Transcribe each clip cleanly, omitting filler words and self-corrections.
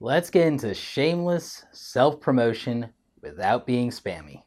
Let's get into shameless self-promotion without being spammy.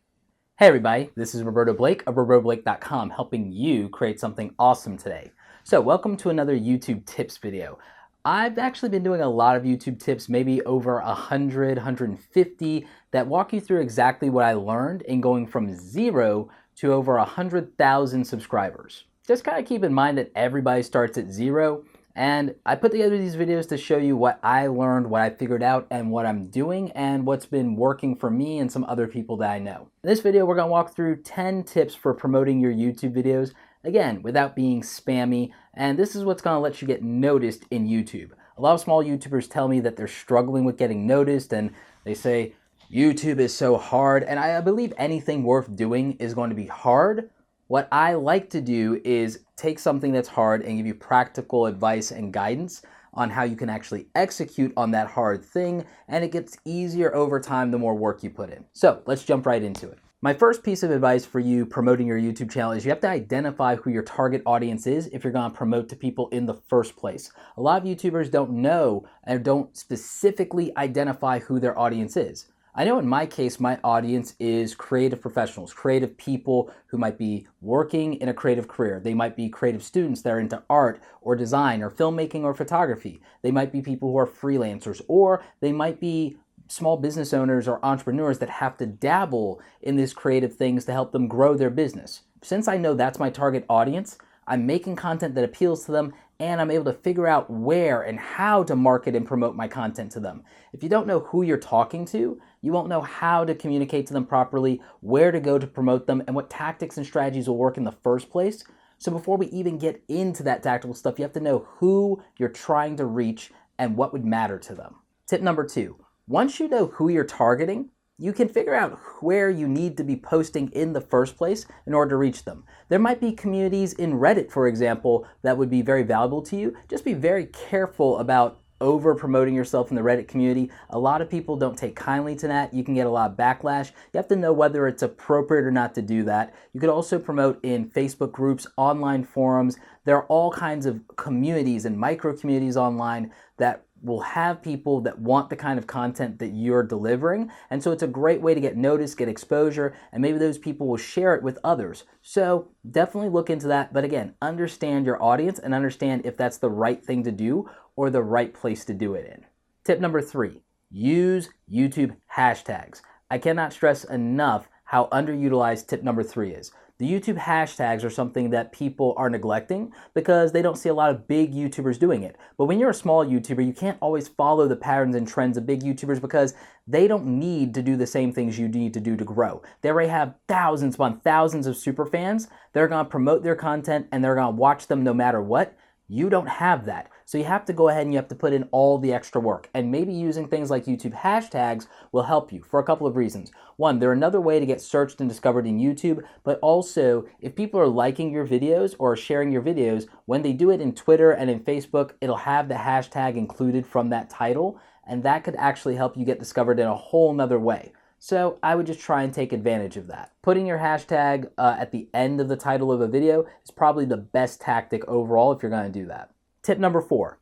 Hey everybody, this is Roberto Blake of robertoblake.com, helping you create something awesome today. So welcome to another YouTube tips video. I've actually been doing a lot of YouTube tips, maybe over 100, 150, that walk you through exactly what I learned in going from 0 to over 100,000 subscribers. Just kind of keep in mind that everybody starts at 0. And I put together these videos to show you what I learned, what I figured out, and what I'm doing, and what's been working for me and some other people that I know. In this video, we're going to walk through 10 tips for promoting your YouTube videos, again, without being spammy, and this is what's going to let you get noticed in YouTube. A lot of small YouTubers tell me that they're struggling with getting noticed, and they say, YouTube is so hard, and I believe anything worth doing is going to be hard. What I like to do is take something that's hard and give you practical advice and guidance on how you can actually execute on that hard thing, and it gets easier over time the more work you put in. So let's jump right into it. My first piece of advice for you promoting your YouTube channel is you have to identify who your target audience is if you're going to promote to people in the first place. A lot of YouTubers don't know and don't specifically identify who their audience is. I know in my case, my audience is creative professionals, creative people who might be working in a creative career. They might be creative students that are into art or design or filmmaking or photography. They might be people who are freelancers, or they might be small business owners or entrepreneurs that have to dabble in these creative things to help them grow their business. Since I know that's my target audience, I'm making content that appeals to them, and I'm able to figure out where and how to market and promote my content to them. If you don't know who you're talking to, you won't know how to communicate to them properly, where to go to promote them, and what tactics and strategies will work in the first place. So before we even get into that tactical stuff, you have to know who you're trying to reach and what would matter to them. Tip number 2, once you know who you're targeting, you can figure out where you need to be posting in the first place in order to reach them. There might be communities in Reddit, for example, that would be very valuable to you. Just be very careful about over promoting yourself in the Reddit community. A lot of people don't take kindly to that. You can get a lot of backlash. You have to know whether it's appropriate or not to do that. You could also promote in Facebook groups, online forums. There are all kinds of communities and micro communities online that will have people that want the kind of content that you're delivering. And so it's a great way to get noticed, get exposure, and maybe those people will share it with others. So definitely look into that. But again, understand your audience and understand if that's the right thing to do or the right place to do it in. Tip number 3, use YouTube hashtags. I cannot stress enough how underutilized tip number 3 is. The YouTube hashtags are something that people are neglecting because they don't see a lot of big YouTubers doing it. But when you're a small YouTuber, you can't always follow the patterns and trends of big YouTubers because they don't need to do the same things you need to do to grow. They already have thousands upon thousands of super fans. They're going to promote their content and they're going to watch them no matter what. You don't have that. So you have to go ahead and you have to put in all the extra work. And maybe using things like YouTube hashtags will help you for a couple of reasons. One, they're another way to get searched and discovered in YouTube, but also if people are liking your videos or sharing your videos, when they do it in Twitter and in Facebook, it'll have the hashtag included from that title, and that could actually help you get discovered in a whole nother way. So I would just try and take advantage of that. Putting your hashtag at the end of the title of a video is probably the best tactic overall if you're going to do that. Tip number 4,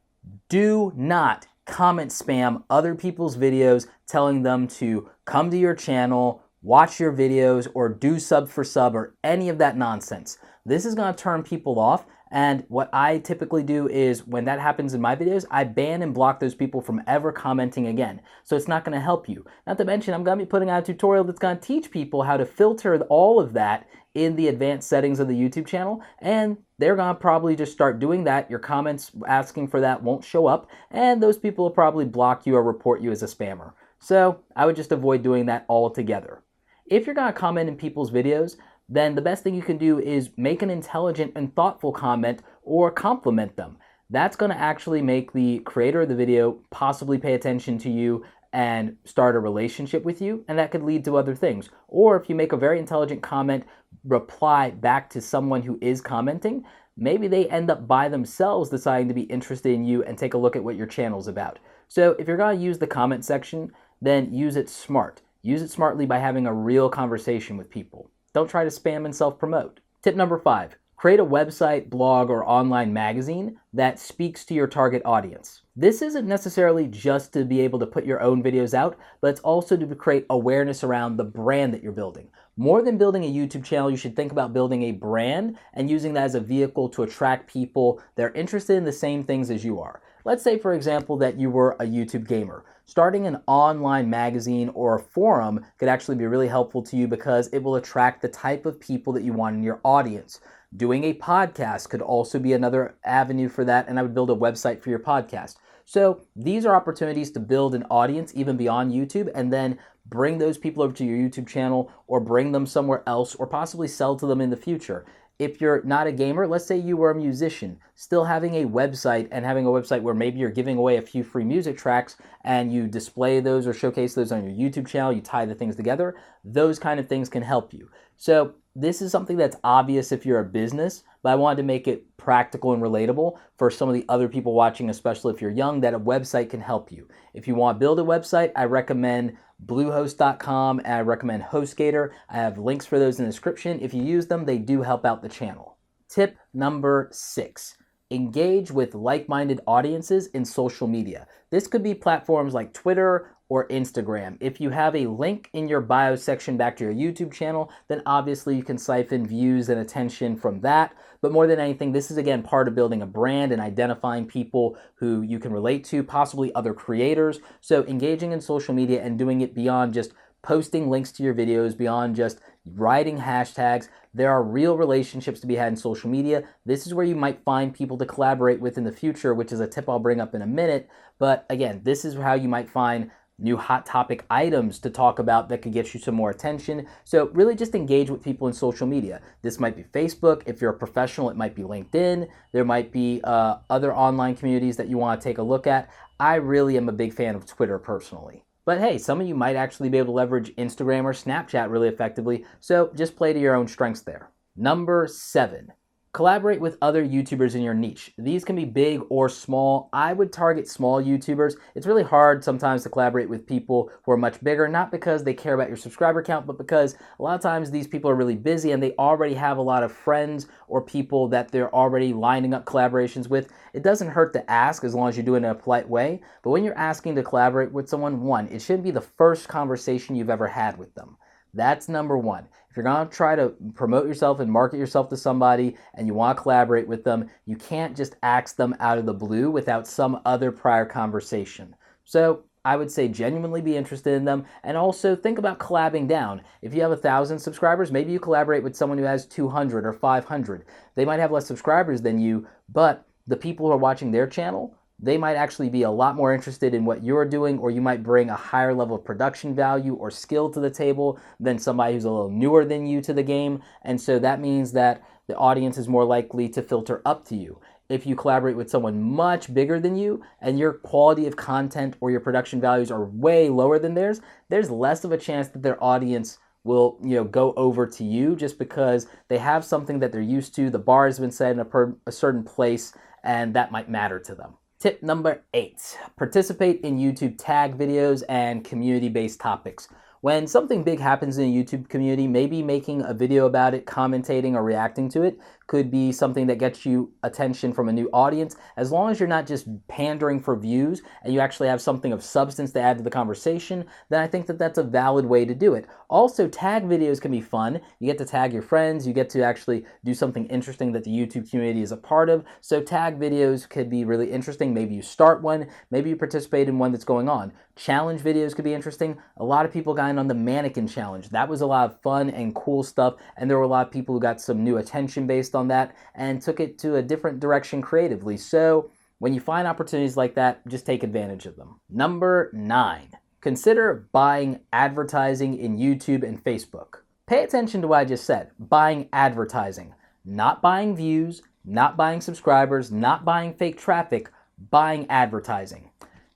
do not comment spam other people's videos telling them to come to your channel, watch your videos, or do sub for sub or any of that nonsense. This is going to turn people off. And what I typically do is when that happens in my videos, I ban and block those people from ever commenting again. So it's not going to help you. Not to mention, I'm going to be putting out a tutorial that's going to teach people how to filter all of that in the advanced settings of the YouTube channel. And they're going to probably just start doing that. Your comments asking for that won't show up. And those people will probably block you or report you as a spammer. So I would just avoid doing that altogether. If you're going to comment in people's videos, then the best thing you can do is make an intelligent and thoughtful comment or compliment them. That's going to actually make the creator of the video possibly pay attention to you and start a relationship with you, and that could lead to other things. Or if you make a very intelligent comment, reply back to someone who is commenting, maybe they end up by themselves deciding to be interested in you and take a look at what your channel's about. So if you're going to use the comment section, then use it smart. Use it smartly by having a real conversation with people. Don't try to spam and self-promote. Tip number 5, Create a website, blog, or online magazine that speaks to your target audience. This isn't necessarily just to be able to put your own videos out, but it's also to create awareness around the brand that you're building. More than building a YouTube channel, you should think about building a brand and using that as a vehicle to attract people that are interested in the same things as you are. Let's say, for example, that you were a YouTube gamer. Starting an online magazine or a forum could actually be really helpful to you because it will attract the type of people that you want in your audience. Doing a podcast could also be another avenue for that, and I would build a website for your podcast. So these are opportunities to build an audience even beyond YouTube and then bring those people over to your YouTube channel or bring them somewhere else or possibly sell to them in the future. If you're not a gamer, let's say you were a musician, still having a website and having a website where maybe you're giving away a few free music tracks and you display those or showcase those on your YouTube channel, you tie the things together, those kind of things can help you. So this is something that's obvious if you're a business, but I wanted to make it practical and relatable for some of the other people watching, especially if you're young, that a website can help you. If you want to build a website, I recommend Bluehost.com and I recommend HostGator. I have links for those in the description. If you use them, they do help out the channel. Tip number 6. Engage with like-minded audiences in social media. This could be platforms like Twitter or Instagram. If you have a link in your bio section back to your YouTube channel, then obviously you can siphon views and attention from that. But more than anything, this is again part of building a brand and identifying people who you can relate to, possibly other creators. So engaging in social media and doing it beyond just posting links to your videos, beyond just writing hashtags. There are real relationships to be had in social media. This is where you might find people to collaborate with in the future, which is a tip I'll bring up in a minute. But again, this is how you might find new hot topic items to talk about that could get you some more attention. So really just engage with people in social media. This might be Facebook. If you're a professional, it might be LinkedIn. There might be other online communities that you want to take a look at. I really am a big fan of Twitter personally. But hey, some of you might actually be able to leverage Instagram or Snapchat really effectively, so just play to your own strengths there. Number 7. Collaborate with other YouTubers in your niche. These can be big or small. I would target small YouTubers. It's really hard sometimes to collaborate with people who are much bigger, not because they care about your subscriber count, but because a lot of times these people are really busy and they already have a lot of friends or people that they're already lining up collaborations with. It doesn't hurt to ask as long as you do it in a polite way, but when you're asking to collaborate with someone, one, it shouldn't be the first conversation you've ever had with them. That's number 1. If you're going to try to promote yourself and market yourself to somebody and you want to collaborate with them, you can't just ask them out of the blue without some other prior conversation. So I would say genuinely be interested in them and also think about collabing down. If you have 1,000 subscribers, maybe you collaborate with someone who has 200 or 500. They might have less subscribers than you, but the people who are watching their channel, they might actually be a lot more interested in what you're doing, or you might bring a higher level of production value or skill to the table than somebody who's a little newer than you to the game. And so that means that the audience is more likely to filter up to you. If you collaborate with someone much bigger than you and your quality of content or your production values are way lower than theirs, there's less of a chance that their audience will go over to you just because they have something that they're used to. The bar has been set in a certain place, and that might matter to them. Tip number 8, participate in YouTube tag videos and community-based topics. When something big happens in a YouTube community, maybe making a video about it, commentating or reacting to it could be something that gets you attention from a new audience. As long as you're not just pandering for views and you actually have something of substance to add to the conversation, then I think that that's a valid way to do it. Also, tag videos can be fun. You get to tag your friends. You get to actually do something interesting that the YouTube community is a part of. So tag videos could be really interesting. Maybe you start one. Maybe you participate in one that's going on. Challenge videos could be interesting. A lot of people got in on the mannequin challenge. That was a lot of fun and cool stuff, and there were a lot of people who got some new attention based on that and took it to a different direction creatively. So when you find opportunities like that, just take advantage of them. Number 9, consider buying advertising in YouTube and Facebook. Pay attention to what I just said, buying advertising, not buying views, not buying subscribers, not buying fake traffic, buying advertising.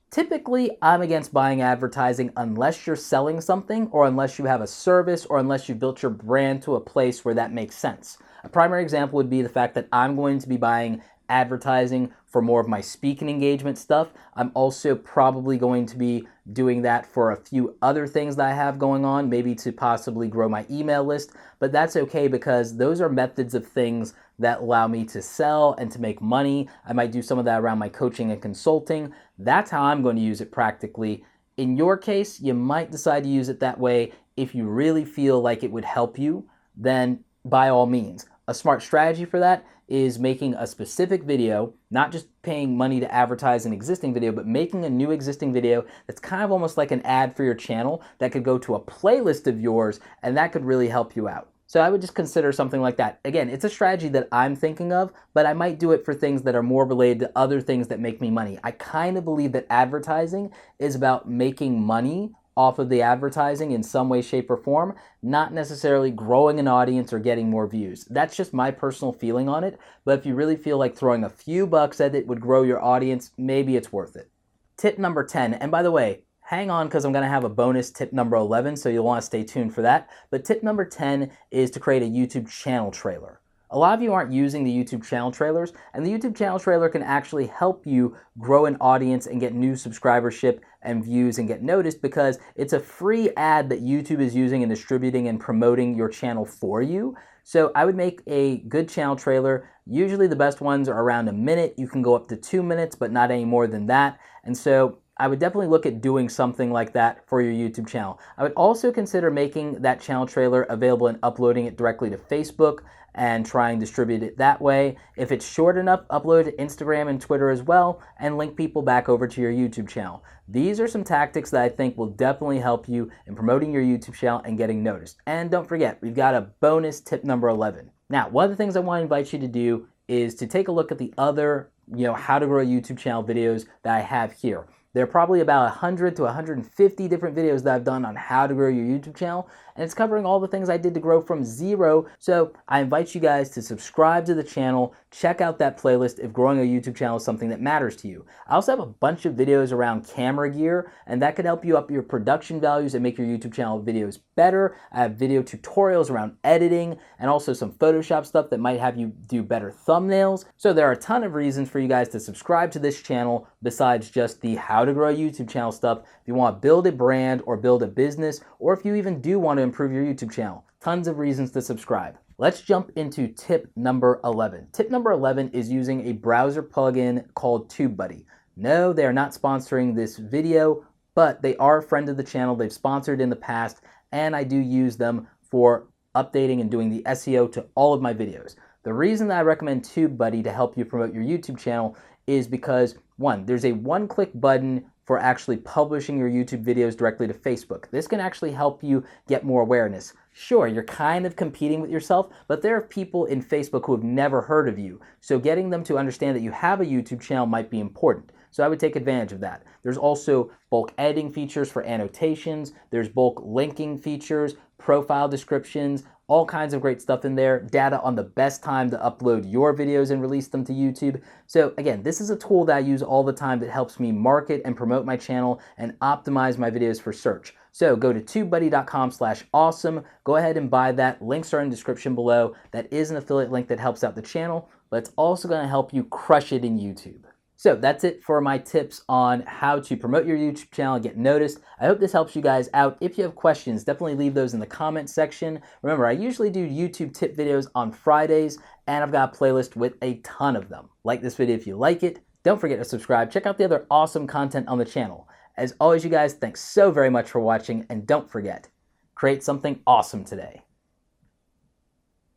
Typically, I'm against buying advertising unless you're selling something or unless you have a service or unless you've built your brand to a place where that makes sense. A primary example would be the fact that I'm going to be buying advertising for more of my speaking engagement stuff. I'm also probably going to be doing that for a few other things that I have going on, maybe to possibly grow my email list, but that's okay because those are methods of things that allow me to sell and to make money. I might do some of that around my coaching and consulting. That's how I'm going to use it practically. In your case, you might decide to use it that way. If you really feel like it would help you, then by all means. A smart strategy for that is making a specific video, not just paying money to advertise an existing video, but making a new existing video that's kind of almost like an ad for your channel that could go to a playlist of yours, and that could really help you out. So I would just consider something like that. Again, it's a strategy that I'm thinking of, but I might do it for things that are more related to other things that make me money. I kind of believe that advertising is about making money off of the advertising in some way, shape, or form, not necessarily growing an audience or getting more views. That's just my personal feeling on it, but if you really feel like throwing a few bucks at it would grow your audience, maybe it's worth it. Tip number 10, and by the way, hang on because I'm going to have a bonus tip number 11, so you'll want to stay tuned for that. But tip number 10 is to create a YouTube channel trailer. A lot of you aren't using the YouTube channel trailers, and the YouTube channel trailer can actually help you grow an audience and get new subscribership and views and get noticed because it's a free ad that YouTube is using and distributing and promoting your channel for you. So I would make a good channel trailer. Usually the best ones are around a minute. You can go up to 2 minutes, but not any more than that. And so I would definitely look at doing something like that for your YouTube channel. I would also consider making that channel trailer available and uploading it directly to Facebook and try and distribute it that way. If it's short enough, upload it to Instagram and Twitter as well and link people back over to your YouTube channel. These are some tactics that I think will definitely help you in promoting your YouTube channel and getting noticed. And don't forget, we've got a bonus tip number 11. Now, one of the things I want to invite you to do is to take a look at the other, how to grow a YouTube channel videos that I have here. There are probably about 100 to 150 different videos that I've done on how to grow your YouTube channel, and it's covering all the things I did to grow from zero. So I invite you guys to subscribe to the channel, check out that playlist if growing a YouTube channel is something that matters to you. I also have a bunch of videos around camera gear, and that could help you up your production values and make your YouTube channel videos better. I have video tutorials around editing and also some Photoshop stuff that might have you do better thumbnails. So there are a ton of reasons for you guys to subscribe to this channel besides just the how to grow a YouTube channel stuff. If you want to build a brand or build a business, or if you even do want to improve your YouTube channel, tons of reasons to subscribe. Let's jump into tip number 11. Tip number 11 is using a browser plugin called TubeBuddy. No, they are not sponsoring this video, but they are a friend of the channel. They've sponsored in the past, and I do use them for updating and doing the SEO to all of my videos. The reason that I recommend TubeBuddy to help you promote your YouTube channel is because, one, there's a one-click button for actually publishing your YouTube videos directly to Facebook. This can actually help you get more awareness. Sure, you're kind of competing with yourself, but there are people in Facebook who have never heard of you. So getting them to understand that you have a YouTube channel might be important. So I would take advantage of that. There's also bulk editing features for annotations. There's bulk linking features, profile descriptions, all kinds of great stuff in there, data on the best time to upload your videos and release them to YouTube. So again, this is a tool that I use all the time that helps me market and promote my channel and optimize my videos for search. So go to tubebuddy.com/awesome. Go ahead and buy that. Links are in the description below. That is an affiliate link that helps out the channel, but it's also going to help you crush it in YouTube. So that's it for my tips on how to promote your YouTube channel and get noticed. I hope this helps you guys out. If you have questions, definitely leave those in the comment section. Remember, I usually do YouTube tip videos on Fridays, and I've got a playlist with a ton of them. Like this video if you like it. Don't forget to subscribe. Check out the other awesome content on the channel. As always, you guys, thanks so very much for watching, and don't forget, create something awesome today.